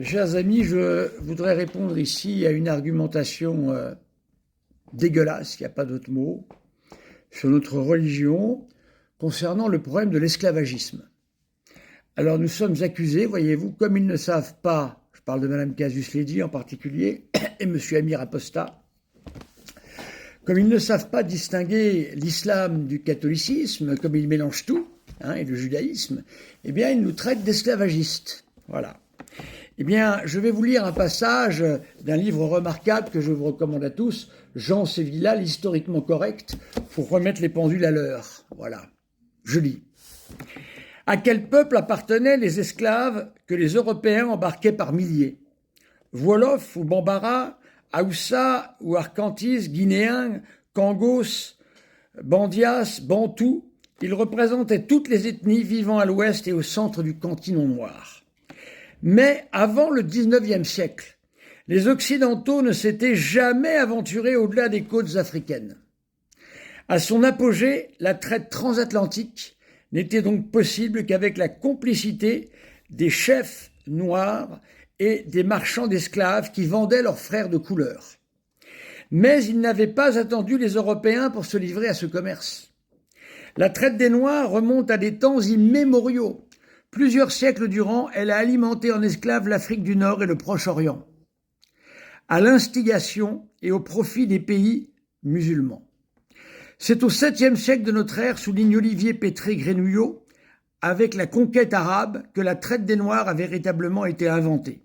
Mes chers amis, je voudrais répondre ici à une argumentation dégueulasse, il n'y a pas d'autre mot, sur notre religion concernant le problème de l'esclavagisme. Alors nous sommes accusés, voyez-vous, comme ils ne savent pas, je parle de Mme Casus-Ledy en particulier, et M. Amir Apostat, comme ils ne savent pas distinguer l'islam du catholicisme, comme ils mélangent tout, et le judaïsme, eh bien ils nous traitent d'esclavagistes. Voilà. Eh bien, je vais vous lire un passage d'un livre remarquable que je vous recommande à tous, Jean Sévilla, l'historiquement correct, pour remettre les pendules à l'heure. Voilà. Je lis. À quel peuple appartenaient les esclaves que les Européens embarquaient par milliers? Wolof ou Bambara, Haoussa ou Arkantis, Guinéens, Kangos, Bandias, Bantous, ils représentaient toutes les ethnies vivant à l'ouest et au centre du continent noir. Mais avant le XIXe siècle, les Occidentaux ne s'étaient jamais aventurés au-delà des côtes africaines. À son apogée, la traite transatlantique n'était donc possible qu'avec la complicité des chefs noirs et des marchands d'esclaves qui vendaient leurs frères de couleur. Mais ils n'avaient pas attendu les Européens pour se livrer à ce commerce. La traite des Noirs remonte à des temps immémoriaux. Plusieurs siècles durant, elle a alimenté en esclaves l'Afrique du Nord et le Proche-Orient, à l'instigation et au profit des pays musulmans. C'est au 7e siècle de notre ère, souligne Olivier Pétré-Grenouillot, avec la conquête arabe, que la traite des Noirs a véritablement été inventée.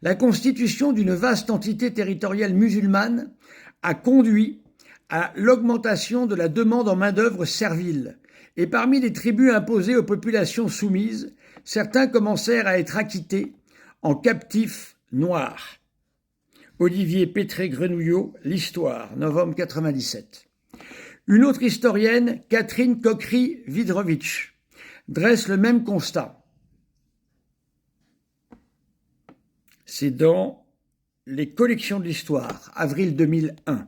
La constitution d'une vaste entité territoriale musulmane a conduit à l'augmentation de la demande en main-d'œuvre servile. Et parmi les tributs imposés aux populations soumises, certains commencèrent à être acquittés en captifs noirs. Olivier Pétré-Grenouillot, L'Histoire, novembre 97. Une autre historienne, Catherine Cockry-Widrowicz, dresse le même constat. C'est dans les collections de l'Histoire, avril 2001.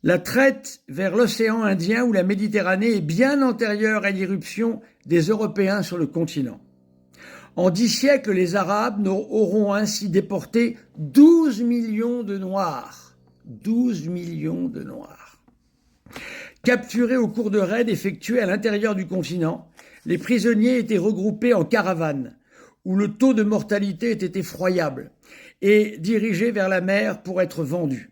La traite vers l'océan Indien ou la Méditerranée est bien antérieure à l'irruption des Européens sur le continent. En 10 siècles, les Arabes auront ainsi déporté 12 millions de Noirs. 12 millions de Noirs. Capturés au cours de raids effectués à l'intérieur du continent, les prisonniers étaient regroupés en caravanes, où le taux de mortalité était effroyable, et dirigés vers la mer pour être vendus.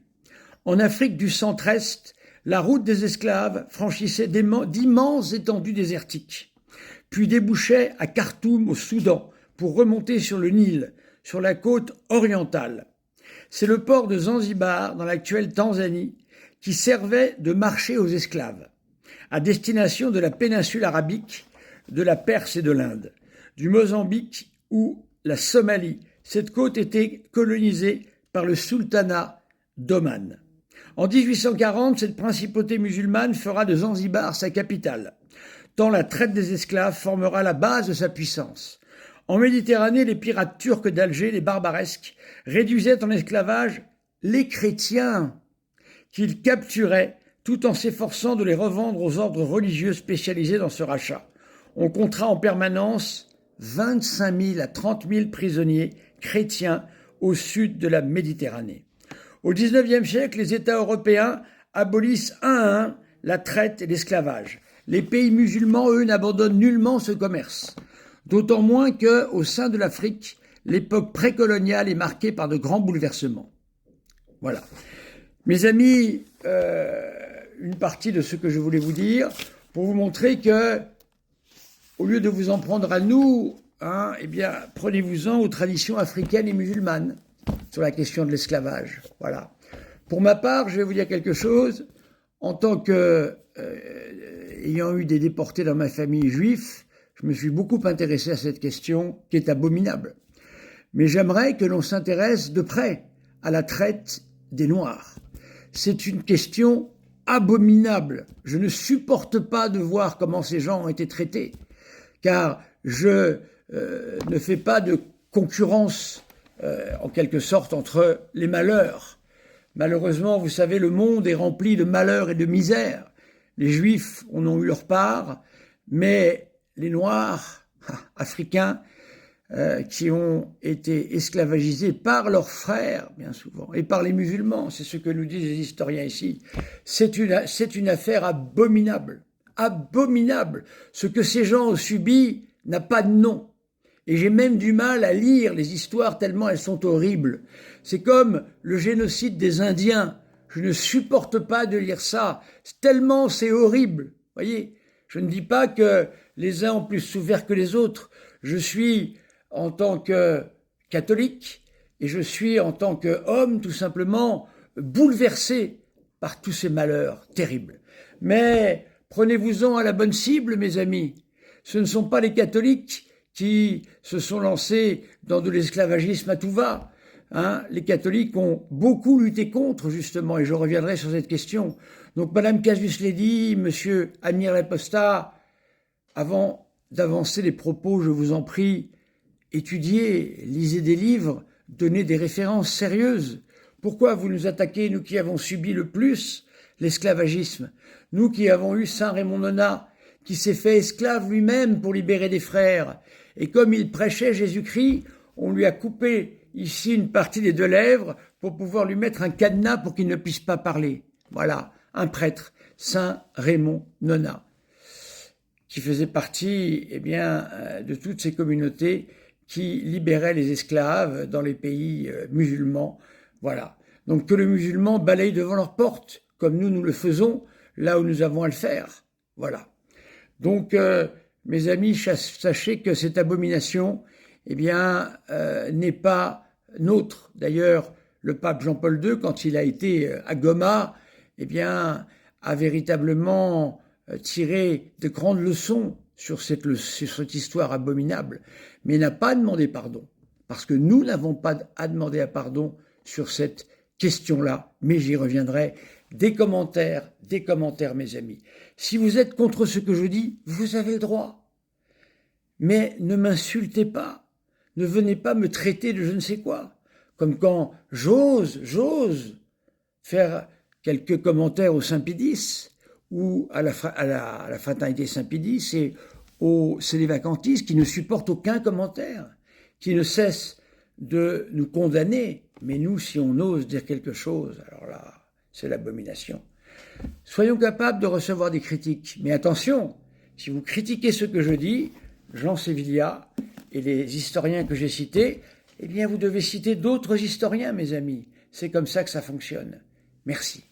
En Afrique du centre-est, la route des esclaves franchissait d'immenses étendues désertiques, puis débouchait à Khartoum, au Soudan, pour remonter sur le Nil, sur la côte orientale. C'est le port de Zanzibar, dans l'actuelle Tanzanie, qui servait de marché aux esclaves, à destination de la péninsule arabique, de la Perse et de l'Inde, du Mozambique ou la Somalie. Cette côte était colonisée par le sultanat d'Oman. En 1840, cette principauté musulmane fera de Zanzibar sa capitale, tant la traite des esclaves formera la base de sa puissance. En Méditerranée, les pirates turcs d'Alger, les barbaresques, réduisaient en esclavage les chrétiens qu'ils capturaient tout en s'efforçant de les revendre aux ordres religieux spécialisés dans ce rachat. On comptera en permanence 25 000 à 30 000 prisonniers chrétiens au sud de la Méditerranée. Au XIXe siècle, les États européens abolissent un à un la traite et l'esclavage. Les pays musulmans, eux, n'abandonnent nullement ce commerce. D'autant moins qu'au sein de l'Afrique, l'époque précoloniale est marquée par de grands bouleversements. Voilà. Mes amis, une partie de ce que je voulais vous dire, pour vous montrer que, au lieu de vous en prendre à nous, eh bien, prenez-vous-en aux traditions africaines et musulmanes sur la question de l'esclavage. Voilà. Pour ma part, je vais vous dire quelque chose. En tant que ayant eu des déportés dans ma famille juif, je me suis beaucoup intéressé à cette question qui est abominable. Mais j'aimerais que l'on s'intéresse de près à la traite des Noirs. C'est une question abominable. Je ne supporte pas de voir comment ces gens ont été traités, car je ne fais pas de concurrence en quelque sorte entre les malheurs. Malheureusement, vous savez, le monde est rempli de malheurs et de misère. Les Juifs en ont eu leur part, mais les Noirs africains qui ont été esclavagisés par leurs frères, bien souvent, et par les musulmans. C'est ce que nous disent les historiens ici. C'est une affaire abominable. Abominable. Ce que ces gens ont subi n'a pas de nom. Et j'ai même du mal à lire les histoires tellement elles sont horribles. C'est comme le génocide des Indiens. Je ne supporte pas de lire ça. Tellement c'est horrible. Voyez, je ne dis pas que les uns ont plus souffert que les autres. Je suis, en tant que catholique, et je suis, en tant qu'homme, tout simplement bouleversé par tous ces malheurs terribles. Mais prenez-vous-en à la bonne cible, mes amis. Ce ne sont pas les catholiques qui se sont lancés dans de l'esclavagisme à tout va. Les catholiques ont beaucoup lutté contre, justement, et je reviendrai sur cette question. Donc, Madame Casus-Lady, Monsieur Amir Laposta, avant d'avancer les propos, je vous en prie, étudiez, lisez des livres, donnez des références sérieuses. Pourquoi vous nous attaquez, nous qui avons subi le plus l'esclavagisme, nous qui avons eu Saint Raymond Nonat, qui s'est fait esclave lui-même pour libérer des frères, et comme il prêchait Jésus-Christ, on lui a coupé ici une partie des deux lèvres pour pouvoir lui mettre un cadenas pour qu'il ne puisse pas parler. Voilà, un prêtre, Saint Raymond Nonat, qui faisait partie de toutes ces communautés qui libéraient les esclaves dans les pays musulmans. Voilà. Donc que le musulman balaye devant leur porte, comme nous le faisons là où nous avons à le faire. Voilà. Donc, mes amis, sachez que cette abomination, n'est pas nôtre. D'ailleurs, le pape Jean-Paul II, quand il a été à Goma, a véritablement tiré de grandes leçons sur cette histoire abominable, mais n'a pas demandé pardon, parce que nous n'avons pas à demander pardon sur cette question-là, mais j'y reviendrai. Des commentaires, mes amis. Si vous êtes contre ce que je dis, vous avez le droit. Mais ne m'insultez pas. Ne venez pas me traiter de je ne sais quoi. Comme quand j'ose faire quelques commentaires au Saint-Pédis ou à la fraternité Saint-Pédis et aux célévacantistes qui ne supportent aucun commentaire, qui ne cessent de nous condamner. Mais nous, si on ose dire quelque chose, alors là, c'est l'abomination. Soyons capables de recevoir des critiques. Mais attention, si vous critiquez ce que je dis, Jean Sévillia et les historiens que j'ai cités, vous devez citer d'autres historiens, mes amis. C'est comme ça que ça fonctionne. Merci.